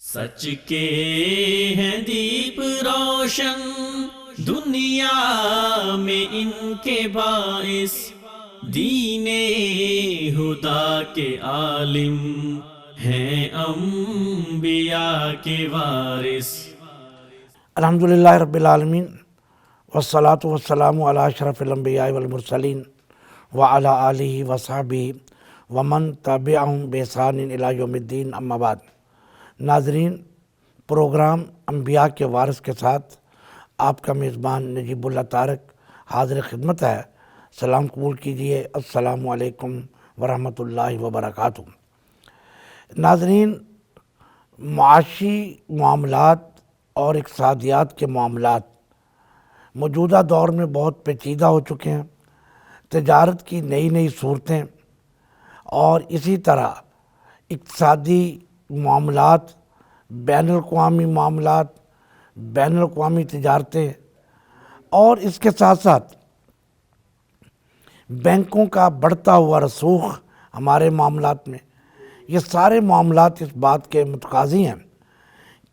سچ کے ہیں دیپ روشن دنیا میں ان کے باعث، دین خدا کے عالم ہیں انبیاء کے وارث۔ الحمدللہ رب العالمین والصلاة والسلام علی اشرف الانبیاء والمرسلین وعلی آلہ وصحبہ ومن تبعہم بإحسان الی یوم الدین، اما بعد۔ ناظرین، پروگرام انبیاء کے وارث کے ساتھ آپ کا میزبان نجیب اللہ طارق حاضر خدمت ہے۔ سلام قبول کیجئے۔ السلام علیکم ورحمۃ اللہ وبرکاتہ۔ ناظرین، معاشی معاملات اور اقتصادیات کے معاملات موجودہ دور میں بہت پیچیدہ ہو چکے ہیں۔ تجارت کی نئی نئی صورتیں اور اسی طرح اقتصادی معاملات، بین الاقوامی معاملات، بین الاقوامی تجارتیں اور اس کے ساتھ ساتھ بینکوں کا بڑھتا ہوا رسوخ ہمارے معاملات میں، یہ سارے معاملات اس بات کے متقاضی ہیں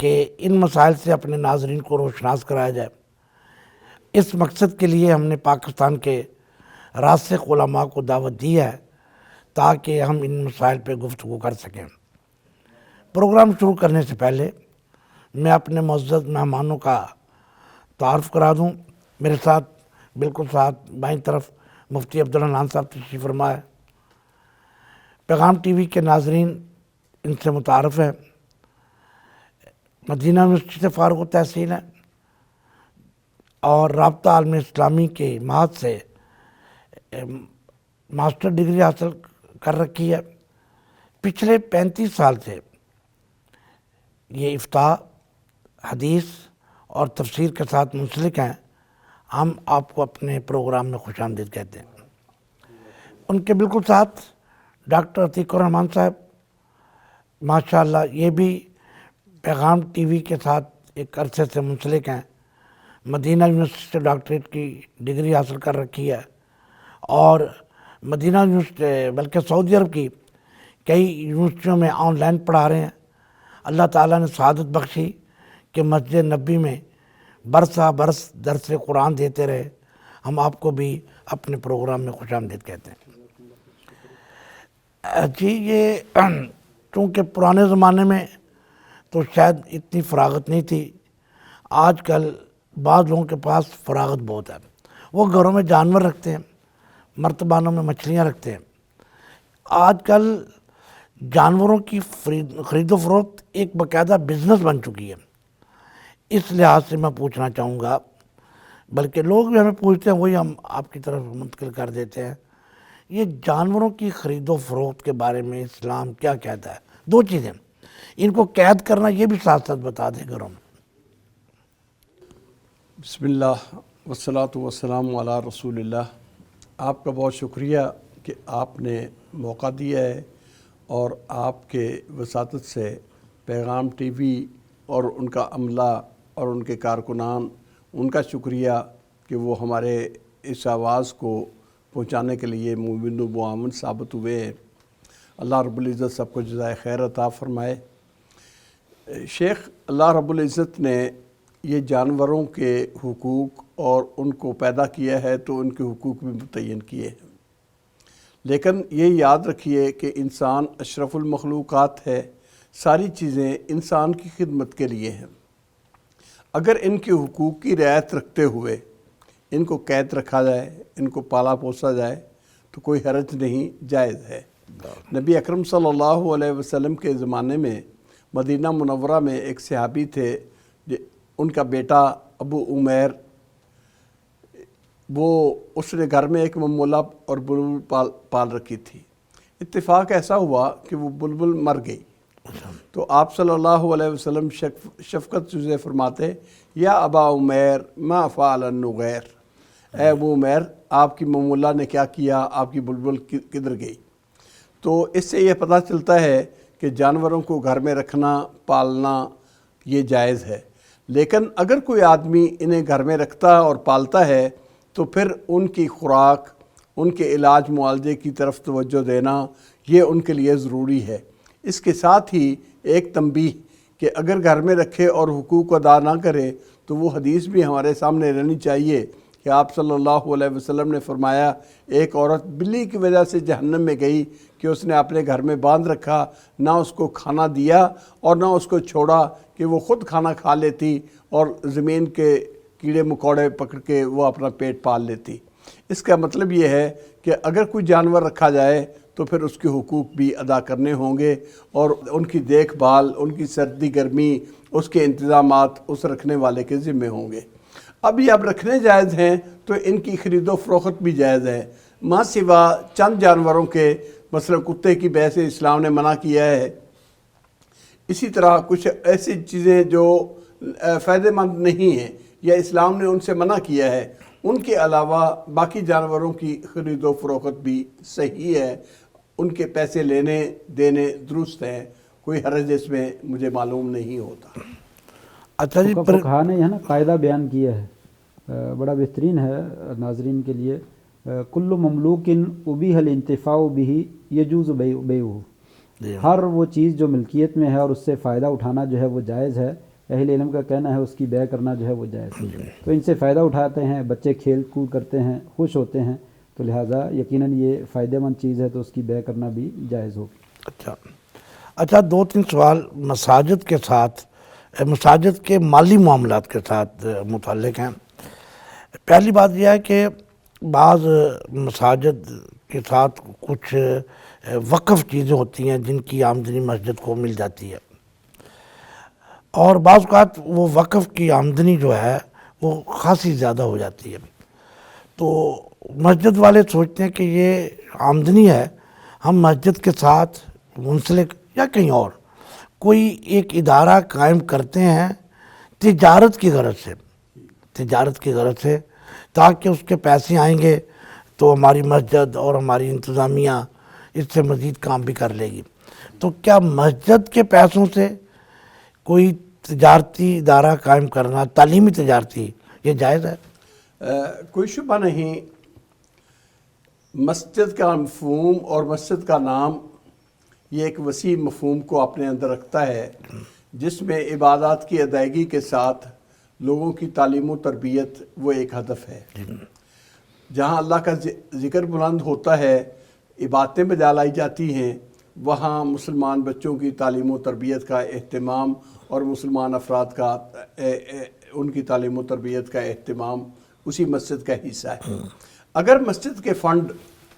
کہ ان مسائل سے اپنے ناظرین کو روشناس کرایا جائے۔ اس مقصد کے لیے ہم نے پاکستان کے راسخ علماء کو دعوت دی ہے تاکہ ہم ان مسائل پہ گفتگو کر سکیں۔ پروگرام شروع کرنے سے پہلے میں اپنے معزز مہمانوں کا تعارف کرا دوں۔ میرے ساتھ بالکل ساتھ بائیں طرف مفتی عبدالحنان صاحب تشریف فرما ہے۔ پیغام ٹی وی کے ناظرین ان سے متعارف ہیں، مدینہ یونیورسٹی سے فارغ التحصیل ہیں اور رابطہ عالم اسلامی کے معہد سے ماسٹر ڈگری حاصل کر رکھی ہے۔ پچھلے 35 سال سے یہ افتاء، حدیث اور تفسیر کے ساتھ منسلک ہیں۔ ہم آپ کو اپنے پروگرام میں خوش آمدید کہتے ہیں۔ ان کے بالکل ساتھ ڈاکٹر عتیق الرحمان صاحب، ماشاءاللہ یہ بھی پیغام ٹی وی کے ساتھ ایک عرصے سے منسلک ہیں۔ مدینہ یونیورسٹی سے ڈاکٹریٹ کی ڈگری حاصل کر رکھی ہے اور مدینہ یونیورسٹی بلکہ سعودی عرب کی کئی یونیورسٹیوں میں آن لائن پڑھا رہے ہیں۔ اللہ تعالیٰ نے سعادت بخشی کہ مسجد نبی میں برسہ برس درس قرآن دیتے رہے۔ ہم آپ کو بھی اپنے پروگرام میں خوش آمدید کہتے ہیں۔ جی، یہ چونکہ پرانے زمانے میں تو شاید اتنی فراغت نہیں تھی، آج کل بعض لوگوں کے پاس فراغت بہت ہے۔ وہ گھروں میں جانور رکھتے ہیں، مرتبانوں میں مچھلیاں رکھتے ہیں۔ آج کل جانوروں کی خرید و فروخت ایک باقاعدہ بزنس بن چکی ہے۔ اس لحاظ سے میں پوچھنا چاہوں گا، بلکہ لوگ بھی ہمیں پوچھتے ہیں وہی ہم آپ کی طرف منتقل کر دیتے ہیں، یہ جانوروں کی خرید و فروخت کے بارے میں اسلام کیا کہتا ہے؟ دو چیزیں، ان کو قید کرنا یہ بھی ساتھ ساتھ بتا دیں گھروں میں۔ بسم اللہ والصلاة والسلام علی رسول اللہ۔ آپ کا بہت شکریہ کہ آپ نے موقع دیا ہے اور آپ کے وساطت سے پیغام ٹی وی اور ان کا عملہ اور ان کے کارکنان، ان کا شکریہ کہ وہ ہمارے اس آواز کو پہنچانے کے لیے معاون و معاون ثابت ہوئے ہیں۔ اللہ رب العزت سب کو جزائے خیر عطا فرمائے۔ شیخ، اللہ رب العزت نے یہ جانوروں کے حقوق اور ان کو پیدا کیا ہے تو ان کے حقوق بھی متعین کیے ہیں، لیکن یہ یاد رکھیے کہ انسان اشرف المخلوقات ہے، ساری چیزیں انسان کی خدمت کے لیے ہیں۔ اگر ان کے حقوق کی رعایت رکھتے ہوئے ان کو قید رکھا جائے، ان کو پالا پوسا جائے تو کوئی حرج نہیں، جائز ہے۔ نبی اکرم صلی اللہ علیہ وسلم کے زمانے میں مدینہ منورہ میں ایک صحابی تھے، ان کا بیٹا ابو عمیر، اس نے گھر میں ایک ممولہ اور بلبل پال رکھی تھی۔ اتفاق ایسا ہوا کہ وہ بلبل مر گئی تو آپ صلی اللہ علیہ وسلم شفقت سے فرماتے، یا ابا عمیر ما فعل النغیر، اے ابو عمیر آپ کی ممولہ نے کیا کیا، آپ کی بلبل کدھر گئی؟ تو اس سے یہ پتہ چلتا ہے کہ جانوروں کو گھر میں رکھنا، پالنا یہ جائز ہے، لیکن اگر کوئی آدمی انہیں گھر میں رکھتا اور پالتا ہے تو پھر ان کی خوراک، ان کے علاج معالجے کی طرف توجہ دینا یہ ان کے لیے ضروری ہے۔ اس کے ساتھ ہی ایک تنبیہ کہ اگر گھر میں رکھے اور حقوق ادا نہ کرے تو وہ حدیث بھی ہمارے سامنے رہنی چاہیے کہ آپ صلی اللہ علیہ وسلم نے فرمایا ایک عورت بلی کی وجہ سے جہنم میں گئی کہ اس نے اپنے گھر میں باندھ رکھا، نہ اس کو کھانا دیا اور نہ اس کو چھوڑا کہ وہ خود کھانا کھا لیتی اور زمین کے کیڑے مکوڑے پکڑ کے وہ اپنا پیٹ پال لیتی۔ اس کا مطلب یہ ہے کہ اگر کوئی جانور رکھا جائے تو پھر اس کے حقوق بھی ادا کرنے ہوں گے اور ان کی دیکھ بھال، ان کی سردی گرمی، اس کے انتظامات اس رکھنے والے کے ذمہ ہوں گے۔ اب یہ رکھنے جائز ہیں تو ان کی خرید و فروخت بھی جائز ہے، ماں سوا چند جانوروں کے، مثلا کتے کی بے سے اسلام نے منع کیا ہے۔ اسی طرح کچھ ایسی چیزیں جو فائدہ مند نہیں ہیں یا اسلام نے ان سے منع کیا ہے، ان کے علاوہ باقی جانوروں کی خرید و فروخت بھی صحیح ہے، ان کے پیسے لینے دینے درست ہیں، کوئی حرج اس میں مجھے معلوم نہیں ہوتا۔ اچھا جی، فقہا نے یہ نا قاعدہ بیان کیا ہے، بڑا بہترین ہے ناظرین کے لیے، کل مملوک ابیح الانتفاع بہ یجوز بیعہ، ہر وہ چیز جو ملکیت میں ہے اور اس سے فائدہ اٹھانا جو ہے وہ جائز ہے، اہل علم کا کہنا ہے اس کی بیع کرنا جو ہے وہ جائز ہے۔ تو ان سے فائدہ اٹھاتے ہیں، بچے کھیل کود کرتے ہیں، خوش ہوتے ہیں، تو لہٰذا یقیناً یہ فائدہ مند چیز ہے تو اس کی بیع کرنا بھی جائز ہوگی۔ اچھا، دو تین سوال مساجد کے ساتھ، مساجد کے مالی معاملات کے ساتھ متعلق ہیں۔ پہلی بات یہ ہے کہ بعض مساجد کے ساتھ کچھ وقف چیزیں ہوتی ہیں جن کی آمدنی مسجد کو مل جاتی ہے، اور بعض اوقات وہ وقف کی آمدنی جو ہے وہ خاصی زیادہ ہو جاتی ہے، تو مسجد والے سوچتے ہیں کہ یہ آمدنی ہے، ہم مسجد کے ساتھ منسلک یا کہیں اور کوئی ایک ادارہ قائم کرتے ہیں تجارت کی غرض سے، تاکہ اس کے پیسے آئیں گے تو ہماری مسجد اور ہماری انتظامیہ اس سے مزید کام بھی کر لے گی۔ تو کیا مسجد کے پیسوں سے کوئی تجارتی ادارہ قائم کرنا، تعلیمی تجارتی، یہ جائز ہے؟ کوئی شبہ نہیں، مسجد کا مفہوم اور مسجد کا نام یہ ایک وسیع مفہوم کو اپنے اندر رکھتا ہے، جس میں عبادات کی ادائیگی کے ساتھ لوگوں کی تعلیم و تربیت وہ ایک ہدف ہے۔ جہاں اللہ کا ذکر بلند ہوتا ہے، عبادتیں بجا لائی جاتی ہیں، وہاں مسلمان بچوں کی تعلیم و تربیت کا اہتمام اور مسلمان افراد کا ان کی تعلیم و تربیت کا اہتمام اسی مسجد کا حصہ ہے۔ اگر مسجد کے فنڈ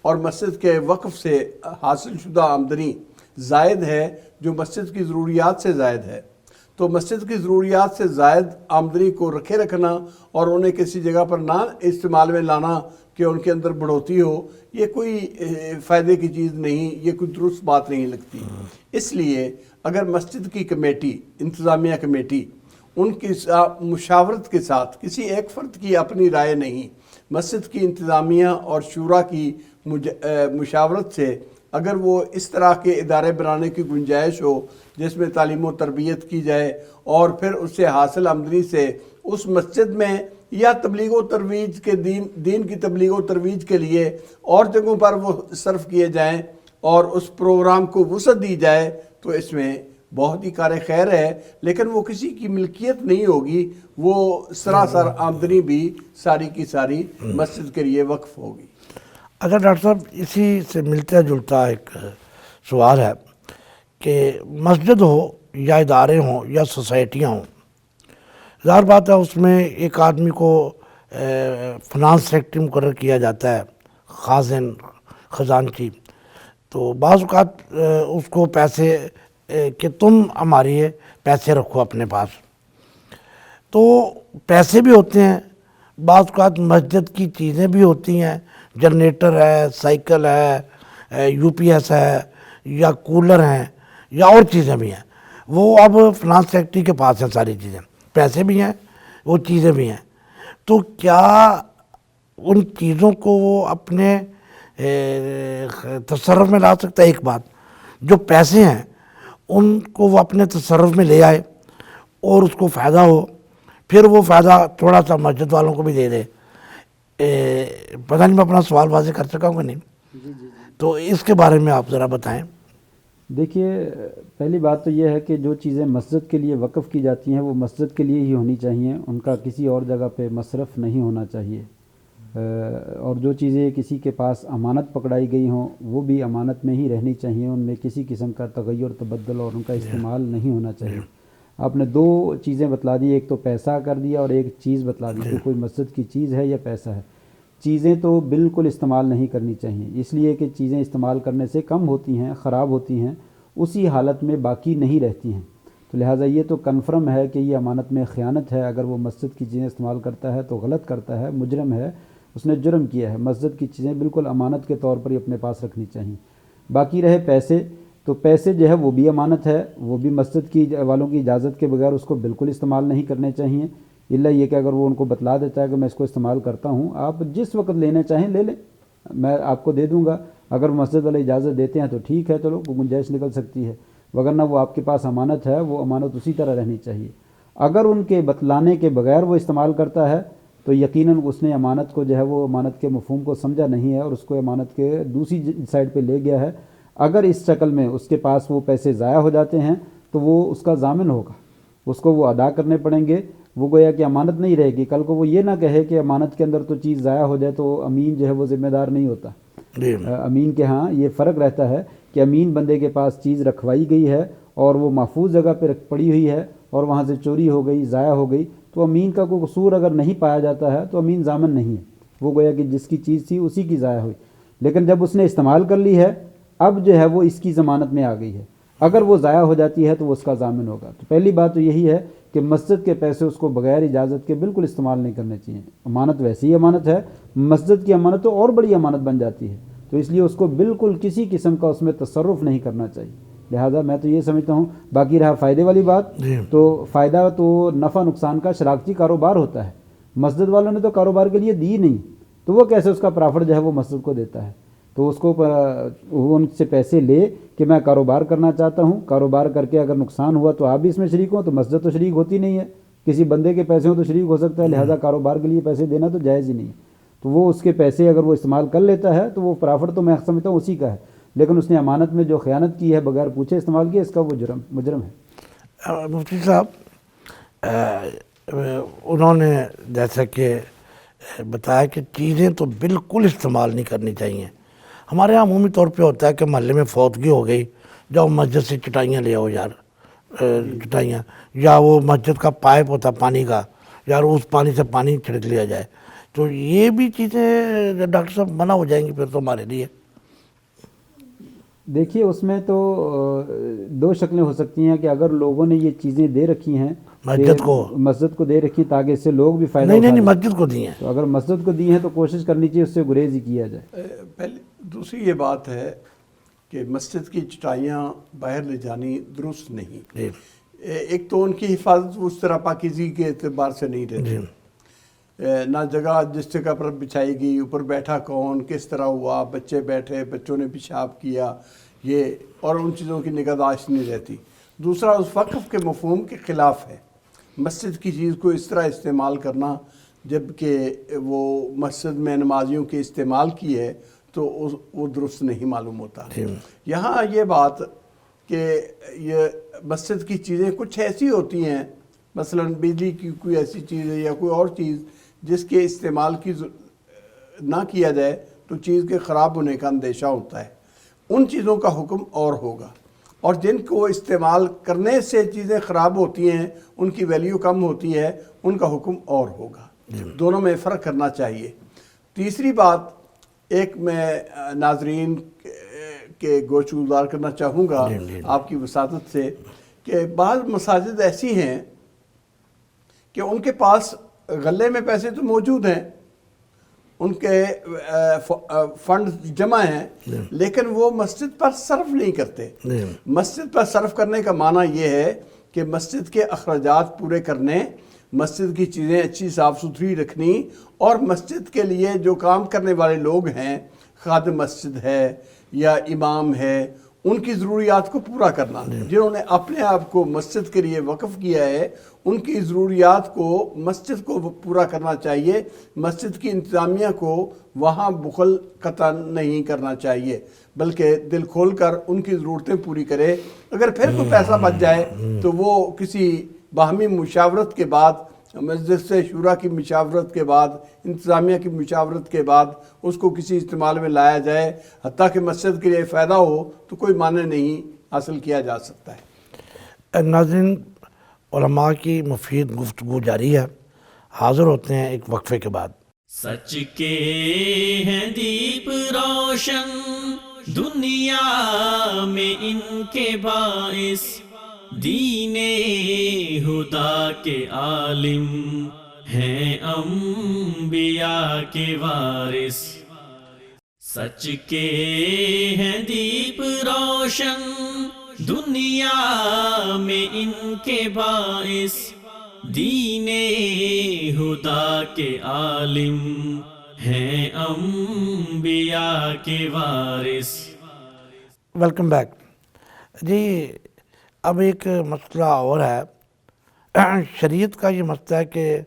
اور مسجد کے وقف سے حاصل شدہ آمدنی زائد ہے جو مسجد کی ضروریات سے زائد ہے، تو مسجد کی ضروریات سے زائد آمدنی کو رکھے رکھنا اور انہیں کسی جگہ پر نہ استعمال میں لانا کہ ان کے اندر بڑھوتی ہو، یہ کوئی فائدے کی چیز نہیں، یہ کوئی درست بات نہیں لگتی۔ اس لیے اگر مسجد کی کمیٹی، انتظامیہ کمیٹی، ان کی مشاورت کے ساتھ، کسی ایک فرد کی اپنی رائے نہیں، مسجد کی انتظامیہ اور شورا کی مشاورت سے اگر وہ اس طرح کے ادارے بنانے کی گنجائش ہو جس میں تعلیم و تربیت کی جائے اور پھر اس سے حاصل آمدنی سے اس مسجد میں یا تبلیغ و ترویج کے دین کی تبلیغ و ترویج کے لیے اور جگہوں پر وہ صرف کیے جائیں اور اس پروگرام کو وسعت دی جائے تو اس میں بہت ہی کار خیر ہے، لیکن وہ کسی کی ملکیت نہیں ہوگی، وہ سراسر آمدنی بھی ساری کی ساری مسجد کے لیے وقف ہوگی۔ اگر ڈاکٹر صاحب اسی سے ملتا جلتا ایک سوال ہے کہ مسجد ہو یا ادارے ہوں یا سوسائٹیاں ہوں، ظاہر بات ہے اس میں ایک آدمی کو فنانس سیکٹری مقرر کیا جاتا ہے، خازن، خزانچی، تو بعض اوقات اس کو پیسے کہ تم ہماری پیسے رکھو اپنے پاس، تو پیسے بھی ہوتے ہیں، بعض اوقات مسجد کی چیزیں بھی ہوتی ہیں، جنریٹر ہے، سائیکل ہے، یو پی ایس ہے، یا کولر ہیں، یا اور چیزیں بھی ہیں، وہ اب فنانس سیکٹری کے پاس ہیں ساری چیزیں، پیسے بھی ہیں، وہ چیزیں بھی ہیں، تو کیا ان چیزوں کو وہ اپنے تصرف میں لا سکتا ہے؟ ایک بات، جو پیسے ہیں ان کو وہ اپنے تصرف میں لے آئے اور اس کو فائدہ ہو، پھر وہ فائدہ تھوڑا سا مسجد والوں کو بھی دے دے۔ پتہ نہیں میں اپنا سوال واضح کر سکا ہوں کہ نہیں؟ تو اس کے بارے میں آپ ذرا بتائیں۔ دیکھیے پہلی بات تو یہ ہے کہ جو چیزیں مسجد کے لیے وقف کی جاتی ہیں وہ مسجد کے لیے ہی ہونی چاہیے، ان کا کسی اور جگہ پہ مصرف نہیں ہونا چاہیے، اور جو چیزیں کسی کے پاس امانت پکڑائی گئی ہوں وہ بھی امانت میں ہی رہنی چاہیے، ان میں کسی قسم کا تغیر تبدل اور ان کا استعمال نہیں ہونا چاہیے۔ آپ نے دو چیزیں بتلا دی، ایک تو پیسہ کر دیا اور ایک چیز بتلا دی کہ کوئی مسجد کی چیز ہے یا پیسہ ہے۔ چیزیں تو بالکل استعمال نہیں کرنی چاہیے، اس لیے کہ چیزیں استعمال کرنے سے کم ہوتی ہیں، خراب ہوتی ہیں، اسی حالت میں باقی نہیں رہتی ہیں، تو لہٰذا یہ تو کنفرم ہے کہ یہ امانت میں خیانت ہے۔ اگر وہ مسجد کی چیزیں استعمال کرتا ہے تو غلط کرتا ہے، مجرم ہے، اس نے جرم کیا ہے۔ مسجد کی چیزیں بالکل امانت کے طور پر ہی اپنے پاس رکھنی چاہیے۔ باقی رہے پیسے، تو پیسے جو ہے وہ بھی امانت ہے، وہ بھی مسجد کی والوں کی اجازت کے بغیر اس کو بالکل استعمال نہیں کرنے چاہیے، الا یہ کہ اگر وہ ان کو بتلا دیتا ہے کہ میں اس کو استعمال کرتا ہوں، آپ جس وقت لینے چاہیں لے لیں، میں آپ کو دے دوں گا۔ اگر مسجد والے اجازت دیتے ہیں تو ٹھیک ہے، چلو گنجائش نکل سکتی ہے، وگرنہ وہ آپ کے پاس امانت ہے، وہ امانت اسی طرح رہنی چاہیے۔ اگر ان کے بتلانے کے بغیر وہ استعمال کرتا ہے تو یقیناً اس نے امانت کو جو ہے وہ امانت کے مفہوم کو سمجھا نہیں ہے اور اس کو امانت کے دوسری سائڈ پہ لے گیا ہے۔ اگر اس شکل میں اس کے پاس وہ پیسے ضائع ہو جاتے ہیں تو وہ اس کا ضامن ہوگا، اس کو وہ ادا کرنے پڑیں گے، وہ گویا کہ امانت نہیں رہے گی۔ کل کو وہ یہ نہ کہے کہ امانت کے اندر تو چیز ضائع ہو جائے تو امین جو ہے وہ ذمہ دار نہیں ہوتا۔ امین کے ہاں یہ فرق رہتا ہے کہ امین بندے کے پاس چیز رکھوائی گئی ہے اور وہ محفوظ جگہ پہ پڑی ہوئی ہے اور وہاں سے چوری ہو گئی، ضائع ہو گئی، تو امین کا کوئی قصور اگر نہیں پایا جاتا ہے تو امین ضامن نہیں ہے، وہ گویا کہ جس کی چیز تھی اسی کی ضائع ہوئی۔ لیکن جب اس نے استعمال کر لی ہے اب جو ہے وہ اس کی ضمانت میں آ گئی ہے، اگر وہ ضائع ہو جاتی ہے تو وہ اس کا ضامن ہوگا۔ تو پہلی بات تو یہی ہے کہ مسجد کے پیسے اس کو بغیر اجازت کے بالکل استعمال نہیں کرنے چاہیے۔ امانت ویسی ہی امانت ہے، مسجد کی امانت تو اور بڑی امانت بن جاتی ہے، تو اس لیے اس کو بالکل کسی قسم کا اس میں تصرف نہیں کرنا چاہیے۔ لہٰذا میں تو یہ سمجھتا ہوں۔ باقی رہا فائدے والی بات، تو فائدہ تو نفع نقصان کا شراکتی کاروبار ہوتا ہے، مسجد والوں نے تو کاروبار کے لیے دی نہیں، تو وہ کیسے اس کا پرافٹ جو ہے وہ مسجد کو دیتا ہے؟ تو اس کو ان سے پیسے لے کہ میں کاروبار کرنا چاہتا ہوں، کاروبار کر کے اگر نقصان ہوا تو آپ بھی اس میں شریک ہوں، تو مسجد تو شریک ہوتی نہیں ہے، کسی بندے کے پیسے ہوں تو شریک ہو سکتا ہے، لہٰذا کاروبار کے لیے پیسے دینا تو جائز ہی نہیں ہے۔ تو وہ اس کے پیسے اگر وہ استعمال کر لیتا ہے تو وہ پرافٹ تو میں سمجھتا ہوں اسی کا ہے، لیکن اس نے امانت میں جو خیانت کی ہے بغیر پوچھے استعمال کیا، اس کا وہ مجرم ہے۔ مفتی صاحب انہوں نے جیسا کہ بتایا کہ چیزیں تو بالکل استعمال نہیں کرنی چاہیے۔ ہمارے یہاں عمومی طور پہ ہوتا ہے کہ محلے میں فوتگی ہو گئی، جاؤ مسجد سے چٹائیاں لے آؤ یار، چٹائیاں، یا وہ مسجد کا پائپ ہوتا پانی کا، یار اس پانی سے پانی چھڑک لیا جائے، تو یہ بھی چیزیں ڈاکٹر صاحب منع ہو جائیں گی پھر تو ہمارے لیے؟ دیکھیے اس میں تو دو شکلیں ہو سکتی ہیں کہ اگر لوگوں نے یہ چیزیں دے رکھی ہیں مسجد کو دے رکھی تاکہ اس سے لوگ بھی فائدہ اٹھائیں، نہیں مسجد کو دی ہیں، تو اگر مسجد کو دی ہیں تو کوشش کرنی چاہیے اس سے گریز ہی کیا جائے۔ پہلے دوسری یہ بات ہے کہ مسجد کی چٹائیاں باہر لے جانی درست نہیں۔ ایک تو ان کی حفاظت اس طرح پاکیزگی کے اعتبار سے نہیں رہتی، نہ جگہ جس جگہ پر بچھائی گئی، اوپر بیٹھا کون، کس طرح ہوا، بچے بیٹھے، بچوں نے پیشاب کیا، یہ اور ان چیزوں کی نگہداشت نہیں رہتی۔ دوسرا اس وقف کے مفہوم کے خلاف ہے، مسجد کی چیز کو اس طرح استعمال کرنا جبکہ وہ مسجد میں نمازیوں کے استعمال کی ہے تو وہ درست نہیں معلوم ہوتا۔ یہاں یہ بات کہ یہ مسجد کی چیزیں کچھ ایسی ہوتی ہیں، مثلا بجلی کی کوئی ایسی چیز ہے یا کوئی اور چیز جس کے استعمال کی نہ کیا جائے تو چیز کے خراب ہونے کا اندیشہ ہوتا ہے، ان چیزوں کا حکم اور ہوگا، اور جن کو استعمال کرنے سے چیزیں خراب ہوتی ہیں، ان کی ویلیو کم ہوتی ہے، ان کا حکم اور ہوگا۔ دونوں میں فرق کرنا چاہیے۔ تیسری بات، ایک میں ناظرین کے گوش گزار کرنا چاہوں گا آپ کی وساطت سے کہ بعض مساجد ایسی ہیں کہ ان کے پاس غلے میں پیسے تو موجود ہیں، ان کے فنڈ جمع ہیں، لیکن وہ مسجد پر صرف نہیں کرتے۔ مسجد پر صرف کرنے کا معنی یہ ہے کہ مسجد کے اخراجات پورے کرنے، مسجد کی چیزیں اچھی صاف ستھری رکھنی، اور مسجد کے لیے جو کام کرنے والے لوگ ہیں، خادم مسجد ہے یا امام ہے، ان کی ضروریات کو پورا کرنا. جنہوں نے اپنے آپ کو مسجد کے لیے وقف کیا ہے ان کی ضروریات کو مسجد کو پورا کرنا چاہیے. مسجد کی انتظامیہ کو وہاں بخل قطع نہیں کرنا چاہیے بلکہ دل کھول کر ان کی ضرورتیں پوری کرے. اگر پھر کوئی پیسہ بچ جائے تو وہ کسی باہمی مشاورت کے بعد، مجلس شورا کی مشاورت کے بعد، انتظامیہ کی مشاورت کے بعد اس کو کسی استعمال میں لایا جائے. حتیٰ کہ مسجد کے لیے فائدہ ہو تو کوئی معنی نہیں حاصل کیا جا سکتا ہے. ناظرین، علماء کی مفید گفتگو جاری ہے. حاضر ہوتے ہیں ایک وقفے کے بعد. سچ کے ہیں دیپ روشن دنیا میں ان کے باعث، دین خدا کے عالم ہیں انبیاء کے وارث. سچ کے ہیں دیپ روشن دنیا میں ان کے باعث، دین خدا کے عالم ہیں انبیاء کے وارث. Welcome back. جی اب ایک مسئلہ اور ہے. شریعت کا یہ مسئلہ ہے کہ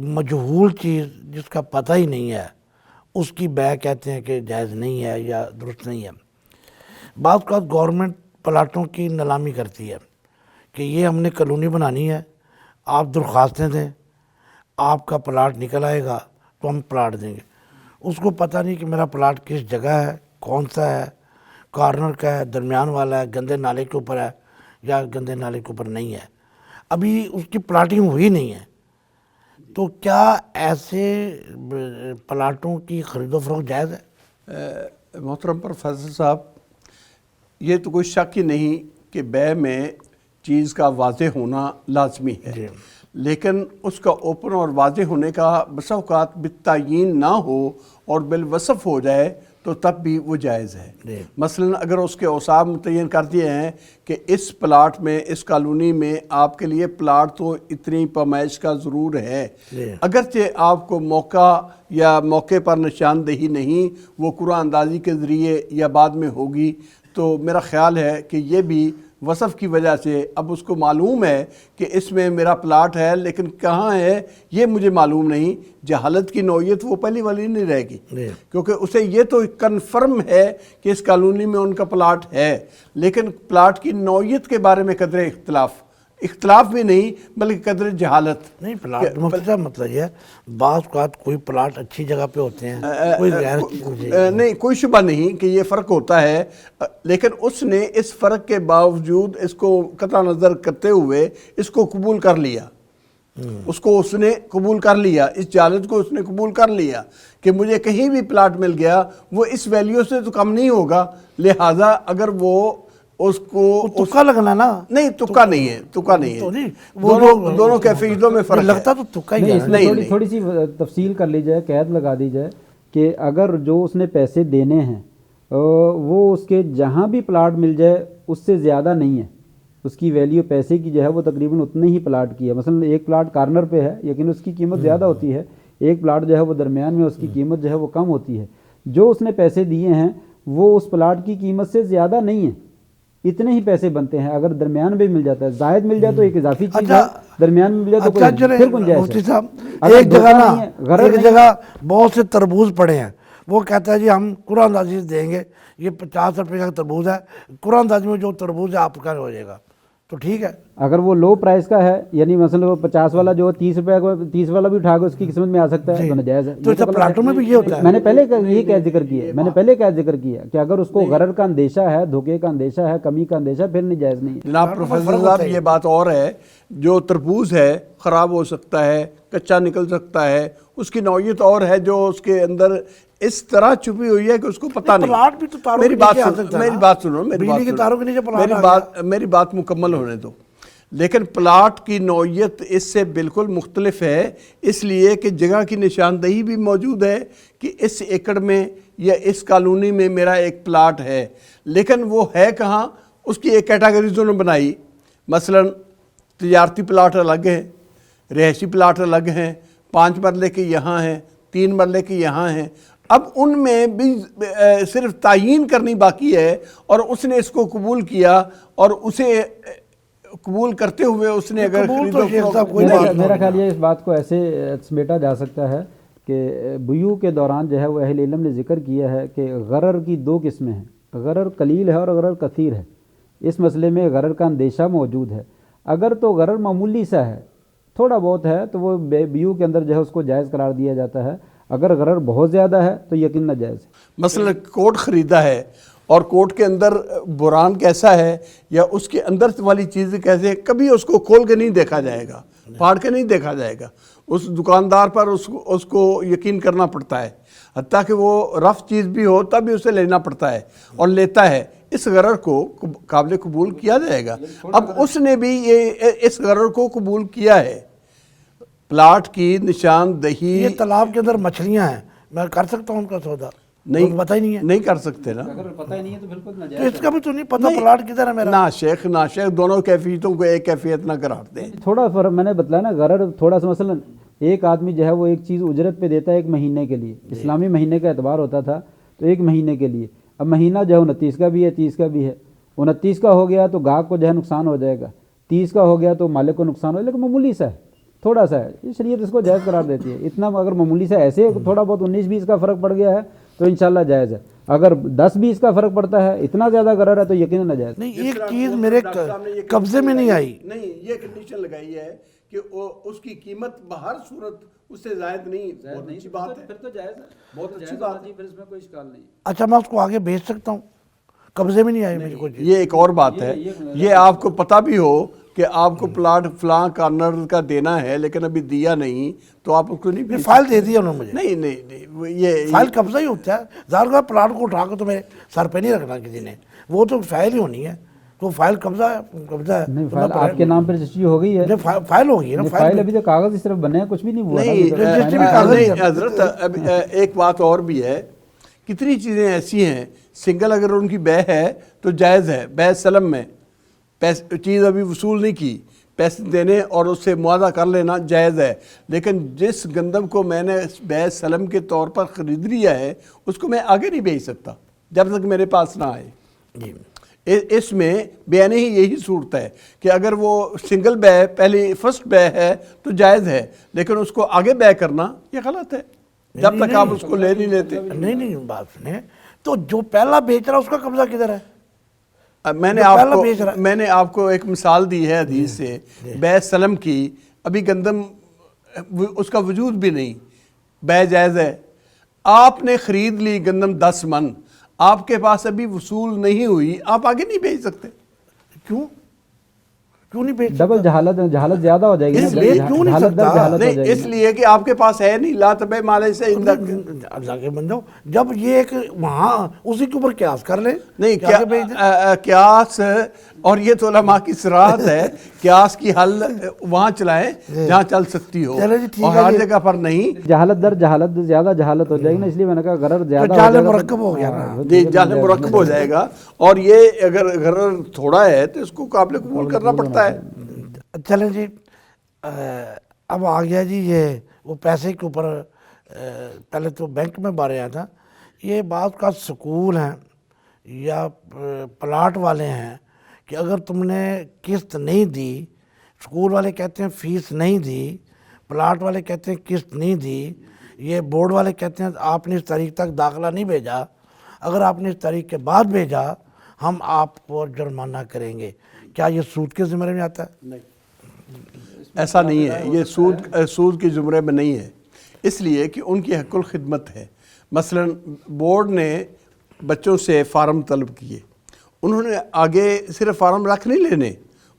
مجہول چیز جس کا پتہ ہی نہیں ہے اس کی بیع کہتے ہیں کہ جائز نہیں ہے یا درست نہیں ہے. بعض اوقات گورنمنٹ پلاٹوں کی نیلامی کرتی ہے کہ یہ ہم نے کالونی بنانی ہے، آپ درخواستیں دیں، آپ کا پلاٹ نکل آئے گا تو ہم پلاٹ دیں گے. اس کو پتہ نہیں کہ میرا پلاٹ کس جگہ ہے، کون سا ہے، کارنر کا ہے، درمیان والا ہے، گندے نالے کے اوپر ہے یا گندے نالے کے اوپر نہیں ہے. ابھی اس کی پلاٹنگ ہوئی نہیں ہے. تو کیا ایسے پلاٹوں کی خرید و فروخت جائز ہے؟ محترم پروفیسر صاحب، یہ تو کوئی شک ہی نہیں کہ بیع میں چیز کا واضح ہونا لازمی ہے، لیکن اس کا اوپن اور واضح ہونے کا بسا اوقات بالتعیین نہ ہو اور بالوصف ہو جائے تو تب بھی وہ جائز ہے. مثلا اگر اس کے اوصاف متعین کر دیے ہیں کہ اس پلاٹ میں، اس کالونی میں آپ کے لیے پلاٹ تو اتنی پیمائش کا ضرور ہے، اگرچہ آپ کو موقع یا موقع پر نشاندہی نہیں، وہ قرعہ اندازی کے ذریعے یا بعد میں ہوگی، تو میرا خیال ہے کہ یہ بھی وصف کی وجہ سے اب اس کو معلوم ہے کہ اس میں میرا پلاٹ ہے لیکن کہاں ہے یہ مجھے معلوم نہیں. جہالت کی نوعیت وہ پہلی والی نہیں رہے گی، کیونکہ اسے یہ تو کنفرم ہے کہ اس کالونی میں ان کا پلاٹ ہے، لیکن پلاٹ کی نوعیت کے بارے میں قدر اختلاف بھی نہیں بلکہ قدر جہالت نہیں. پلاٹ مفتی صاحب مطلب یہ ہے بعض اوقات کوئی پلاٹ اچھی جگہ پہ ہوتے ہیں، کوئی غیر نہیں، کوئی شبہ نہیں کہ یہ فرق ہوتا ہے، لیکن اس نے اس فرق کے باوجود اس کو قطع نظر کرتے ہوئے اس کو قبول کر لیا. اس نے قبول کر لیا، اس جہالت کو اس نے قبول کر لیا کہ مجھے کہیں بھی پلاٹ مل گیا وہ اس ویلیو سے تو کم نہیں ہوگا، لہٰذا اگر وہ اس کو تکا لگنا نا، نہیں تکا نہیں ہے، دونوں کیفیتوں میں فرق لگتا تو تکا ہی نہیں. تھوڑی سی تفصیل کر لی جائے، قید لگا دی جائے کہ اگر جو اس نے پیسے دینے ہیں وہ اس کے جہاں بھی پلاٹ مل جائے اس سے زیادہ نہیں ہے، اس کی ویلیو پیسے کی جو ہے وہ تقریباً اتنے ہی پلاٹ کی ہے. مثلا ایک پلاٹ کارنر پہ ہے لیکن اس کی قیمت زیادہ ہوتی ہے، ایک پلاٹ جو ہے وہ درمیان میں، اس کی قیمت جو ہے وہ کم ہوتی ہے. جو اس نے پیسے دیے ہیں وہ اس پلاٹ کی قیمت سے زیادہ نہیں ہے، اتنے ہی پیسے بنتے ہیں. اگر درمیان میں مل جاتا ہے، زائد مل جائے تو ایک اضافی چیز ہے، درمیان میں مل جائے تو پھر گنجائش ہے. ایک جگہ بہت سے تربوز پڑے ہیں، وہ کہتا ہے جی ہم قرعہ اندازی سے دیں گے، یہ 50 روپے کا تربوز ہے، قرعہ اندازی میں جو تربوز ہے آپ کا ہو جائے گا، تو ٹھیک ہے. اگر وہ لو پرائس کا ہے، یعنی مثلا وہ 50 والا جو 30 روپے کا 30 والا بھی اٹھا کے اس کی قسمت میں آ سکتا ہے تو ناجائز ہے. تو پلاٹوں میں بھی یہ ہوتا ہے. میں نے پہلے یہی کیا ذکر کیا کہ اگر اس کو غرر کا اندیشہ ہے، دھوکے کا اندیشہ ہے، کمی کا اندیشہ، پھر ناجائز نہیں ہے. جناب پروفیسر صاحب یہ بات اور ہے، جو تربوز ہے خراب ہو سکتا ہے، کچا نکل سکتا ہے، اس کی نوعیت اور ہے جو اس کے اندر اس طرح چھپی ہوئی ہے کہ اس کو پتہ نہیں. پلاٹ بھی تو تاروں میری بات سنو، بجلی کے تاروں کے نیچے پلاٹ میری بات مکمل ہونے دو. لیکن پلاٹ کی نوعیت اس سے بالکل مختلف ہے، اس لیے کہ جگہ کی نشاندہی بھی موجود ہے کہ اس ایکڑ میں یا اس کالونی میں میرا ایک پلاٹ ہے، لیکن وہ ہے کہاں، اس کی ایک کیٹاگریزوں نے بنائی. مثلا تجارتی پلاٹ الگ ہیں، رہائشی پلاٹ الگ ہیں، 5 مرلے کے یہاں ہیں، 3 مرلے کے یہاں ہیں. اب ان میں بھی صرف تعیین کرنی باقی ہے، اور اس نے اس کو قبول کیا، اور اسے قبول کرتے ہوئے اس نے اگر خرید و فروخت میرا خیال یہ اس بات کو ایسے سمیٹا جا سکتا ہے کہ بیوع کے دوران جو ہے وہ اہل علم نے ذکر کیا ہے کہ غرر کی دو قسمیں ہیں، غرر قلیل ہے اور غرر کثیر ہے۔ اس مسئلے میں غرر کا اندیشہ موجود ہے۔ اگر تو غرر معمولی سا ہے، تھوڑا بہت ہے، تو وہ بیوع کے اندر جو ہے اس کو جائز قرار دیا جاتا ہے۔ اگر غرر بہت زیادہ ہے تو یقیناً ناجائز ہے۔ مثلا کوٹ خریدا ہے اور کوٹ کے اندر بران کیسا ہے یا اس کے اندر والی چیزیں کیسے ہیں، کبھی اس کو کھول کے نہیں دیکھا جائے گا، پھاڑ کے نہیں دیکھا جائے گا۔ اس دکاندار پر اس کو یقین کرنا پڑتا ہے، حتیٰ کہ وہ رف چیز بھی ہو تب بھی اسے لینا پڑتا ہے، اور لیتا ہے۔ اس غرر کو قابل قبول کیا جائے گا۔ اب اس نے بھی اس غرر کو قبول کیا ہے۔ پلاٹ کی نشاندہی، یہ تالاب کے اندر مچھلیاں ہیں، میں کر سکتا ہوں ان کا سودا؟ نہیں پتہ ہی نہیں ہے، نہیں کر سکتے نا۔ اگر پتہ ہی نہیں ہے تو بالکل تو ناجائز اس کا بھی تو نہیں پتہ پلاٹ کدھر ہے میرا۔ نہ شیخ دونوں کیفیتوں کو ایک کیفیت نہ قرار دیں۔ تھوڑا فرق میں نے بتلایا نا، غرر تھوڑا سا، مثلا ایک آدمی جو ہے وہ ایک چیز اجرت پہ دیتا ہے ایک مہینے کے لیے، اسلامی مہینے کا اعتبار ہوتا تھا تو ایک مہینے کے لیے۔ اب مہینہ جو ہے 29 کا بھی ہے، 30 کا بھی ہے۔ 29 کا ہو گیا تو گاہک کو جو ہے نقصان ہو جائے گا، 30 کا ہو گیا تو مالک کو نقصان ہو جائے گا، لیکن معمولی سا ہے، تھوڑا سا ہے، یہ شریعت اس کو جائز قرار دیتی ہے۔ اتنا اگر معمولی سا ایسے تھوڑا بہت 19-20 کا فرق پڑ گیا ہے تو انشاءاللہ جائز ہے۔ اگر 10-20 کا فرق پڑتا ہے، اتنا زیادہ غرر ہے تو یقیناً ناجائز۔ نہیں، ایک چیز میرے قبضے میں نہیں آئی۔ نہیں، یہ کنڈیشن لگائی ہے کہ اس کی قیمت بہر صورت اس سے زائد نہیں، بہت اچھی بات ہے، پھر تو جائز ہے، بہت اچھی بات ہے۔ پھر اس میں کوئی اشکال نہیں۔ اچھا میں اس کو آگے بھیج سکتا ہوں؟ قبضے میں نہیں آئی میری کوئی چیز۔ یہ ایک اور بات ہے، یہ آپ کو پتہ بھی ہو کہ آپ کو پلاٹ فلاں کارنر کا دینا ہے لیکن ابھی دیا نہیں، تو آپ اس کو نہیں بھیج فائل دے دیا انہوں نے مجھے۔ نہیں نہیں نہیں، یہ فائل قبضہ ہی ہوتا ہے، ظاہر کا پلاٹ کو اٹھا کے تو میرے سر پہ نہیں رکھنا کسی نے، وہ تو فائل ہی ہونی ہے، تو فائل قبضہ ہے۔ نہیں، فائل آپ کے نام پر رجسٹری ہو گئی ہے، فائل ہوگی نا، فائل ابھی تو کاغذ صرف بنے ہیں، کچھ بھی نہیں ہوا۔ نہیں حضرت، اب ایک بات اور بھی ہے، کتنی چیزیں ایسی ہیں سنگل اگر ان کی بے ہے تو جائز ہے، بے سلم میں چیز ابھی وصول نہیں کی، پیسے دینے اور اس سے معاہدہ کر لینا جائز ہے، لیکن جس گندم کو میں نے بے سلم کے طور پر خرید لیا ہے اس کو میں آگے نہیں بھیج سکتا جب تک میرے پاس نہ آئے۔ جی، اس میں بیان ہی یہی صورت ہے کہ اگر وہ سنگل بے پہلی فرسٹ بے ہے تو جائز ہے، لیکن اس کو آگے بے کرنا یہ غلط ہے جب تک آپ اس کو لے نہیں لیتے۔ نہیں بات سنیں، تو جو پہلا بیچ رہا اس کا قبضہ کدھر ہے؟ میں نے آپ کو ایک مثال دی ہے حدیث سے، بے سلم کی، ابھی گندم اس کا وجود بھی نہیں، بے جائز ہے۔ آپ نے خرید لی گندم 10 من، آپ کے پاس ابھی وصول نہیں ہوئی، آپ آگے نہیں بھیج سکتے۔ کیوں نہیں بیچ؟ ڈبل جہالت زیادہ ہو جائے گی، اس لیے کیوں نہیں جہالت در سکتا؟ جہالت ہو نہیں، جائے گی۔ اس لیے کہ آپ کے پاس ہے نہیں، لا تبع ما لیس عندک۔ اللہ کے بندو، جب یہ ایک وہاں اسی کے اوپر قیاس کر لیں۔ نہیں، قیاس، اور یہ تو علماء کی صراحت ہے، قیاس کی حل وہاں چلائیں جہاں چل سکتی ہو، اور ہر جگہ پر نہیں۔ جہالت در جہالت، زیادہ جہالت ہو جائے گی نا، اس لیے میں نے کہا غرر زیادہ جال مرکب ہو گیا نا۔ جی، جال مرکب ہو جائے گا، اور یہ اگر غرر تھوڑا ہے تو اس کو قابل قبول کرنا پڑتا ہے۔ چلیں جی، اب آ گیا جی یہ وہ پیسے کے اوپر، پہلے تو بینک میں بارے آیا تھا، یہ بعض کا سکول ہیں یا پلاٹ والے ہیں کہ اگر تم نے قسط نہیں دی، سکول والے کہتے ہیں فیس نہیں دی، پلاٹ والے کہتے ہیں قسط نہیں دی، یہ بورڈ والے کہتے ہیں آپ نے اس تاریخ تک داخلہ نہیں بھیجا، اگر آپ نے اس تاریخ کے بعد بھیجا ہم آپ کو جرمانہ کریں گے، کیا یہ سود کے زمرے میں آتا ہے؟ نہیں، ایسا نہیں ہے، یہ سود کی زمرے میں نہیں ہے، اس لیے کہ ان کی حق الخدمت ہے۔ مثلا بورڈ نے بچوں سے فارم طلب کیے، انہوں نے آگے صرف فارم رکھ نہیں لینے،